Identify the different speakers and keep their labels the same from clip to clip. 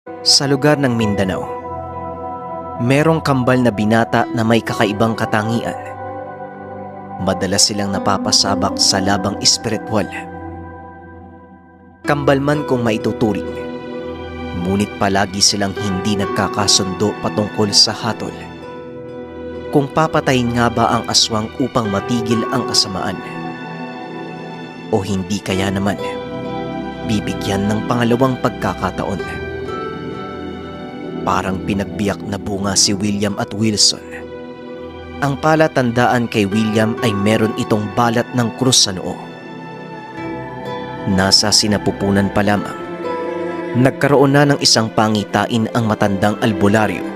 Speaker 1: Sa lugar ng Mindanao, merong kambal na binata na may kakaibang katangian. Madalas silang napapasabak sa labang espiritual. Kambal man kung maituturing, ngunit palagi silang hindi nagkakasundo patungkol sa hatol. Kung papatayin nga ba ang aswang upang matigil ang kasamaan? O hindi kaya naman bibigyan ng pangalawang pagkakataon? Parang pinagbiyak na bunga si William at Wilson. Ang palatandaan kay William ay meron itong balat ng krus sa noo. Nasa sinapupunan pa lamang, nagkaroon na ng isang pangitain ang matandang albularyo.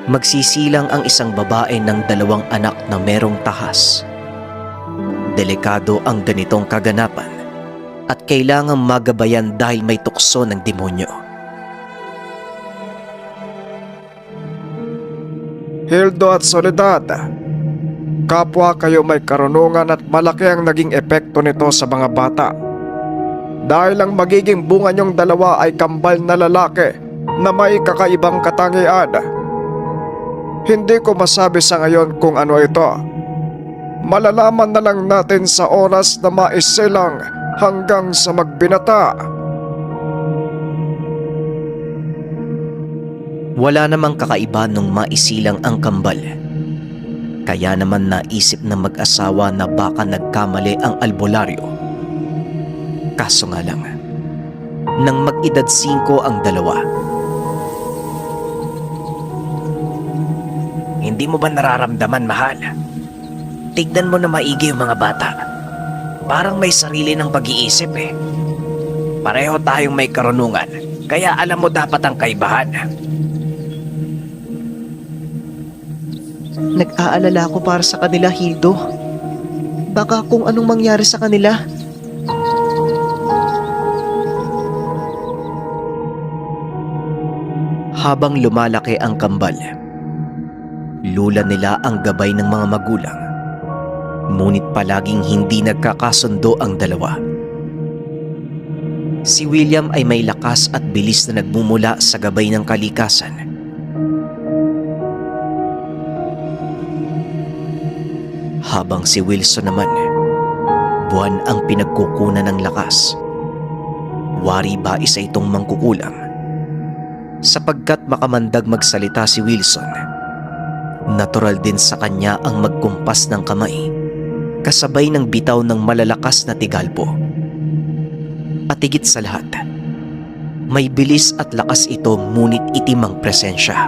Speaker 1: Magsisilang ang isang babae ng 2 anak na merong tahas. Delikado ang ganitong kaganapan at kailangang magabayan dahil may tukso ng demonyo.
Speaker 2: Hildo at Soledad, kapwa kayo may karunungan at malaki ang naging epekto nito sa mga bata. Dahil ang magiging bunga niyong dalawa ay kambal na lalaki na may kakaibang katangian. Hindi ko masabi sa ngayon kung ano ito. Malalaman na lang natin sa oras na maisilang hanggang sa magbinata.
Speaker 1: Wala namang kakaiba nung maisilang ang kambal. Kaya naman naisip ng mag-asawa na baka nagkamali ang albularyo. Kaso nga lang, nang mag-edad 5 ang dalawa. Hindi mo ba nararamdaman, mahal? Tignan mo na maigi yung mga bata. Parang may sarili ng pag-iisip eh. Pareho tayong may karunungan, kaya alam mo dapat ang kaibahan.
Speaker 3: Nag-aalala ako para sa kanila, Hildo. Baka kung anong mangyari sa kanila.
Speaker 1: Habang lumalaki ang kambal, lula nila ang gabay ng mga magulang. Ngunit palaging hindi nagkakasundo ang dalawa. Si William ay may lakas at bilis na nagmumula sa gabay ng kalikasan. Habang si Wilson naman, buwan ang pinagkukunan ng lakas. Wari ba isa itong mangkukulam? Sapagkat makamandag magsalita si Wilson, natural din sa kanya ang magkumpas ng kamay, kasabay ng bitaw ng malalakas na tigalpo. At higit sa lahat, may bilis at lakas ito ngunit itim ang presensya.